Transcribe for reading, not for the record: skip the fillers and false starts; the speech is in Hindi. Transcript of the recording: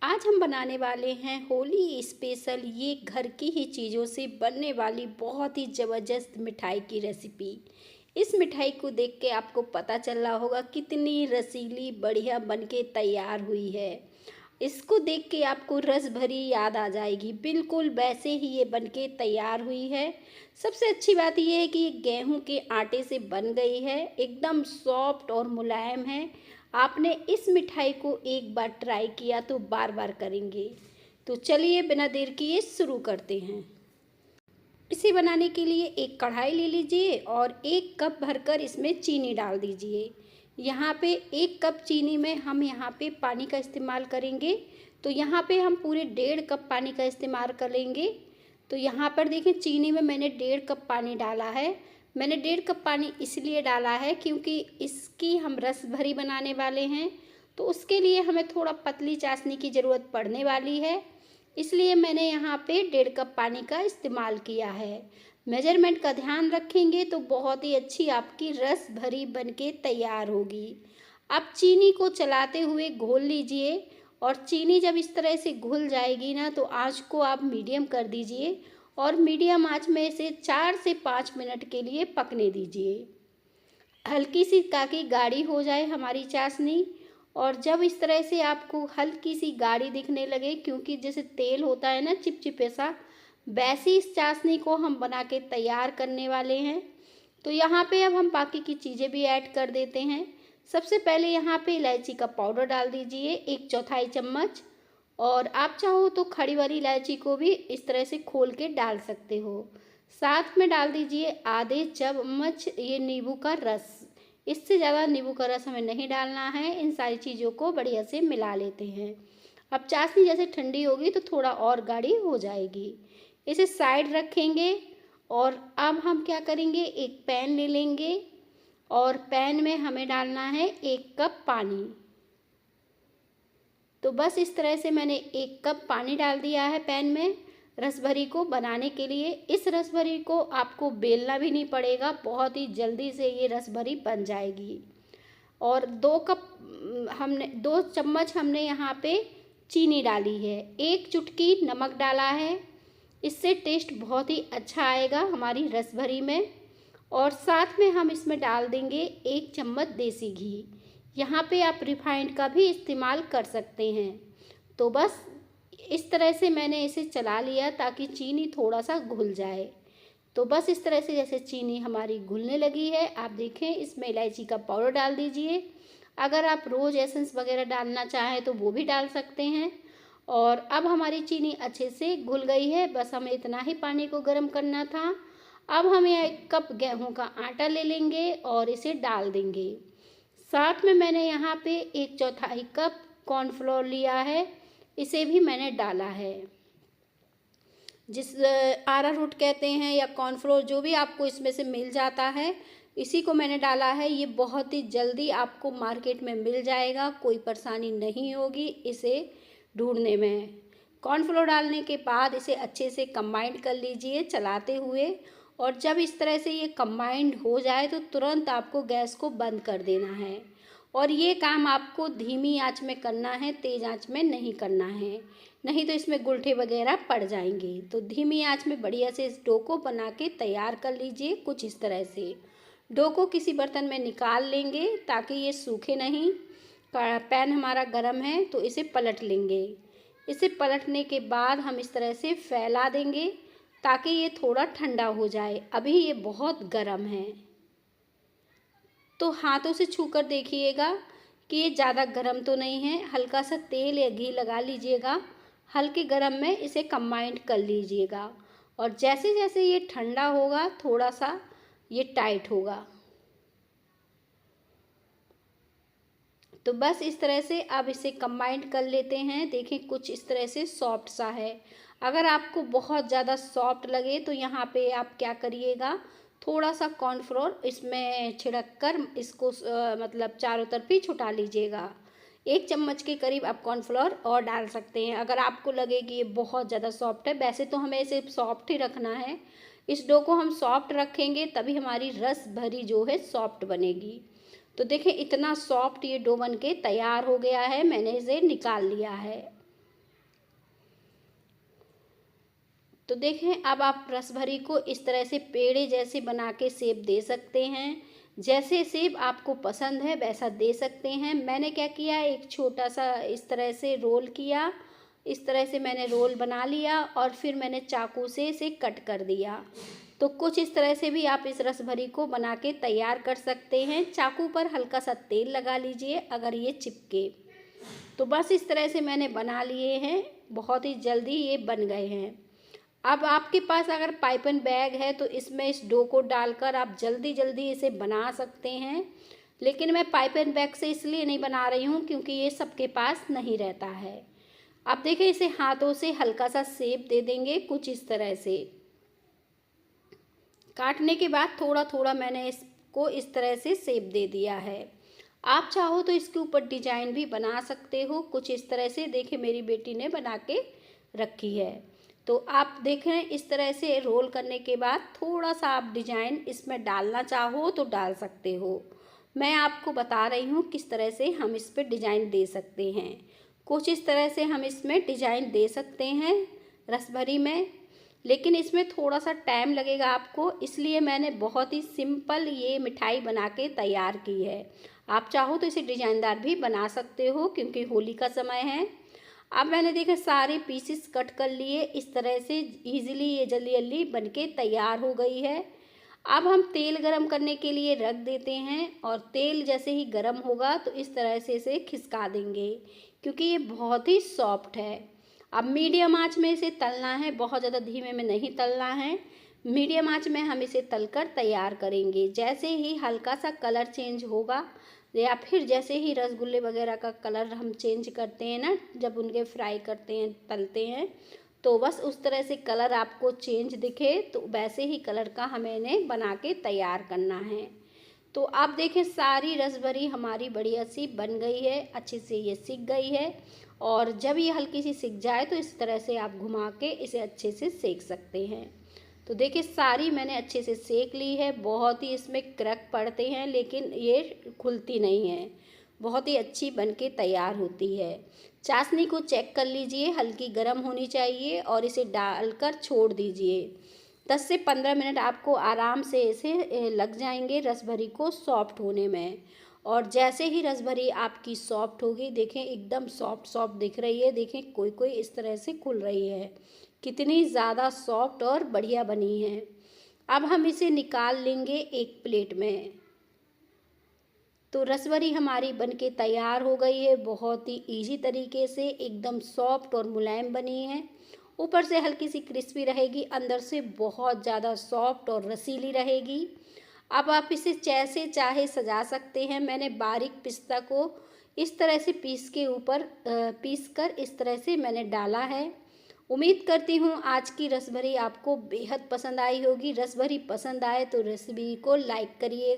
आज हम बनाने वाले हैं होली स्पेशल ये घर की ही चीज़ों से बनने वाली बहुत ही ज़बरदस्त मिठाई की रेसिपी। इस मिठाई को देख के आपको पता चल रहा होगा कितनी रसीली बढ़िया बनके तैयार हुई है। इसको देख के आपको रस भरी याद आ जाएगी, बिल्कुल वैसे ही ये बनके तैयार हुई है। सबसे अच्छी बात ये है कि ये गेहूं के आटे से बन गई है, एकदम सॉफ्ट और मुलायम है। आपने इस मिठाई को एक बार ट्राई किया तो बार बार करेंगे। तो चलिए बिना देर किए शुरू करते हैं। इसे बनाने के लिए एक कढ़ाई ले लीजिए और 1 कप भरकर इसमें चीनी डाल दीजिए। यहाँ पे 1 कप चीनी में हम यहाँ पे पानी का इस्तेमाल करेंगे, तो यहाँ पे हम पूरे 1.5 कप पानी का इस्तेमाल करेंगे। तो यहाँ पर देखें चीनी में मैंने 1.5 कप पानी डाला है। मैंने 1.5 कप पानी इसलिए डाला है क्योंकि इसकी हम रस भरी बनाने वाले हैं, तो उसके लिए हमें थोड़ा पतली चाशनी की ज़रूरत पड़ने वाली है। इसलिए मैंने यहाँ पे 1.5 कप पानी का इस्तेमाल किया है। मेजरमेंट का ध्यान रखेंगे तो बहुत ही अच्छी आपकी रस भरी बनके तैयार होगी। आप चीनी को चलाते हुए घोल लीजिए और चीनी जब इस तरह से घुल जाएगी ना तो आँच को आप मीडियम कर दीजिए और मीडियम आँच में इसे 4 से 5 मिनट के लिए पकने दीजिए। हल्की सी ताकि गाढ़ी हो जाए हमारी चाशनी। और जब इस तरह से आपको हल्की सी गाढ़ी दिखने लगे, क्योंकि जैसे तेल होता है ना चिपचिपे सा, वैसी इस चाशनी को हम बना के तैयार करने वाले हैं। तो यहाँ पे अब हम बाकी की चीज़ें भी ऐड कर देते हैं। सबसे पहले यहाँ पे इलायची का पाउडर डाल दीजिए 1/4 चम्मच। और आप चाहो तो खड़ी वाली इलायची को भी इस तरह से खोल के डाल सकते हो। साथ में डाल दीजिए आधे चम्मच ये नींबू का रस। इससे ज़्यादा नींबू का रस हमें नहीं डालना है। इन सारी चीज़ों को बढ़िया से मिला लेते हैं। अब चाशनी जैसे ठंडी होगी तो थोड़ा और गाढ़ी हो जाएगी। इसे साइड रखेंगे और अब हम क्या करेंगे, एक पैन ले लेंगे और पैन में हमें डालना है 1 कप पानी। तो बस इस तरह से मैंने 1 कप पानी डाल दिया है पैन में रसभरी को बनाने के लिए। इस रसभरी को आपको बेलना भी नहीं पड़ेगा, बहुत ही जल्दी से ये रसभरी बन जाएगी। और 2 चम्मच हमने यहाँ पे चीनी डाली है, 1 चुटकी नमक डाला है। इससे टेस्ट बहुत ही अच्छा आएगा हमारी रसभरी में। और साथ में हम इसमें डाल देंगे 1 चम्मच देसी घी। यहाँ पे आप रिफाइंड का भी इस्तेमाल कर सकते हैं। तो बस इस तरह से मैंने इसे चला लिया ताकि चीनी थोड़ा सा घुल जाए। तो बस इस तरह से जैसे चीनी हमारी घुलने लगी है, आप देखें इसमें इलायची का पाउडर डाल दीजिए। अगर आप रोज़ एसेंस वगैरह डालना चाहें तो वो भी डाल सकते हैं। और अब हमारी चीनी अच्छे से घुल गई है, बस हमें इतना ही पानी को गर्म करना था। अब हम 1 कप गेहूं का आटा ले लेंगे और इसे डाल देंगे। साथ में मैंने यहाँ पे 1/4 कप कॉर्नफ्लोर लिया है, इसे भी मैंने डाला है। जिस अरारोट कहते हैं या कॉर्नफ्लोर, जो भी आपको इसमें से मिल जाता है, इसी को मैंने डाला है। ये बहुत ही जल्दी आपको मार्केट में मिल जाएगा, कोई परेशानी नहीं होगी इसे ढूंढने में। कॉर्नफ्लोर डालने के बाद इसे अच्छे से कंबाइंड कर लीजिए चलाते हुए। और जब इस तरह से ये कंबाइंड हो जाए तो तुरंत आपको गैस को बंद कर देना है। और ये काम आपको धीमी आंच में करना है, तेज़ आंच में नहीं करना है, नहीं तो इसमें गुलठे वगैरह पड़ जाएंगे। तो धीमी आंच में बढ़िया से इस डो को बना के तैयार कर लीजिए। कुछ इस तरह से डो को किसी बर्तन में निकाल लेंगे ताकि ये सूखे नहीं। पैन हमारा गर्म है तो इसे पलट लेंगे। इसे पलटने के बाद हम इस तरह से फैला देंगे ताकि ये थोड़ा ठंडा हो जाए। अभी ये बहुत गर्म है, तो हाथों से छूकर देखिएगा कि ये ज़्यादा गर्म तो नहीं है। हल्का सा तेल या घी लगा लीजिएगा, हल्के गर्म में इसे कंबाइंड कर लीजिएगा। और जैसे जैसे ये ठंडा होगा थोड़ा सा ये टाइट होगा। तो बस इस तरह से अब इसे कंबाइंड कर लेते हैं। देखें कुछ इस तरह से सॉफ्ट सा है। अगर आपको बहुत ज़्यादा सॉफ्ट लगे तो यहाँ पे आप क्या करिएगा, थोड़ा सा कॉर्नफ्लोर इसमें छिड़क कर इसको मतलब चारों तरफ ही छुटा लीजिएगा। 1 चम्मच के करीब आप कॉर्नफ्लोर और डाल सकते हैं अगर आपको लगे कि ये बहुत ज़्यादा सॉफ्ट है। वैसे तो हमें इसे सॉफ्ट ही रखना है। इस डो को हम सॉफ्ट रखेंगे तभी हमारी रस भरी जो है सॉफ्ट बनेगी। तो देखें इतना सॉफ्ट ये डो बन के तैयार हो गया है, मैंने इसे निकाल लिया है। तो देखें, अब आप रसभरी को इस तरह से पेड़े जैसे बना के शेप दे सकते हैं। जैसे शेप आपको पसंद है वैसा दे सकते हैं। मैंने क्या किया, एक छोटा सा इस तरह से रोल किया। इस तरह से मैंने रोल बना लिया और फिर मैंने चाकू से इसे कट कर दिया। तो कुछ इस तरह से भी आप इस रसभरी को बना के तैयार कर सकते हैं। चाकू पर हल्का सा तेल लगा लीजिए अगर ये चिपके। तो बस इस तरह से मैंने बना लिए हैं, बहुत ही जल्दी ये बन गए हैं। अब आपके पास अगर पाइपिंग बैग है तो इसमें इस डो को डालकर आप जल्दी जल्दी इसे बना सकते हैं। लेकिन मैं पाइपिंग बैग से इसलिए नहीं बना रही हूँ क्योंकि ये सबके पास नहीं रहता है। अब देखिए, इसे हाथों से हल्का सा शेप दे देंगे कुछ इस तरह से। काटने के बाद थोड़ा थोड़ा मैंने इसको इस तरह से शेप दे दिया है। आप चाहो तो इसके ऊपर डिजाइन भी बना सकते हो कुछ इस तरह से। देखिए, मेरी बेटी ने बना के रखी है। तो आप देखें, इस तरह से रोल करने के बाद थोड़ा सा आप डिजाइन इसमें डालना चाहो तो डाल सकते हो। मैं आपको बता रही हूँ किस तरह से हम इस पर डिजाइन दे सकते हैं। कुछ इस तरह से हम इसमें डिजाइन दे सकते हैं रसभरी में, लेकिन इसमें थोड़ा सा टाइम लगेगा आपको, इसलिए मैंने बहुत ही सिंपल ये मिठाई बना के तैयार की है। आप चाहो तो इसे डिजाइनदार भी बना सकते हो क्योंकि होली का समय है। अब मैंने देखा सारे पीसेस कट कर लिए इस तरह से। इजीली ये जल्दी जल्दी बन के तैयार हो गई है। अब हम तेल गरम करने के लिए रख देते हैं और तेल जैसे ही गरम होगा तो इस तरह से इसे खिसका देंगे क्योंकि ये बहुत ही सॉफ्ट है। अब मीडियम आंच में इसे तलना है, बहुत ज़्यादा धीमे में नहीं तलना है। मीडियम आंच में हम इसे तलकर तैयार करेंगे। जैसे ही हल्का सा कलर चेंज होगा या फिर जैसे ही रसगुल्ले वगैरह का कलर हम चेंज करते हैं ना, जब उनके फ्राई करते हैं तलते हैं, तो बस उस तरह से कलर आपको चेंज दिखे तो वैसे ही कलर का हमें इन्हें बना के तैयार करना है। तो आप देखें, सारी रसभरी हमारी बढ़िया सी बन गई है, अच्छे से ये सिक गई है। और जब ये हल्की सी सिक जाए तो इस तरह से आप घुमा के इसे अच्छे से सेक सकते हैं। तो देखिए, सारी मैंने अच्छे से सेक ली है। बहुत ही इसमें क्रैक पड़ते हैं लेकिन ये खुलती नहीं है, बहुत ही अच्छी बनके तैयार होती है। चाशनी को चेक कर लीजिए, हल्की गर्म होनी चाहिए और इसे डालकर छोड़ दीजिए। 10 से 15 मिनट आपको आराम से इसे लग जाएंगे रसभरी को सॉफ्ट होने में। और जैसे ही रसभरी आपकी सॉफ्ट होगी, देखें एकदम सॉफ्ट सॉफ्ट दिख रही है। देखें, कोई कोई इस तरह से खुल रही है, कितनी ज़्यादा सॉफ्ट और बढ़िया बनी है। अब हम इसे निकाल लेंगे एक प्लेट में। तो रसभरी हमारी बनके तैयार हो गई है, बहुत ही इजी तरीके से, एकदम सॉफ्ट और मुलायम बनी है। ऊपर से हल्की सी क्रिस्पी रहेगी, अंदर से बहुत ज़्यादा सॉफ्ट और रसीली रहेगी। अब आप इसे जैसे चाहे सजा सकते हैं। मैंने बारीक पिस्ता को इस तरह से पीस कर इस तरह से मैंने डाला है। उम्मीद करती हूँ आज की रसभरी आपको बेहद पसंद आई होगी। रसभरी पसंद आए तो रेसिपी को लाइक करिए।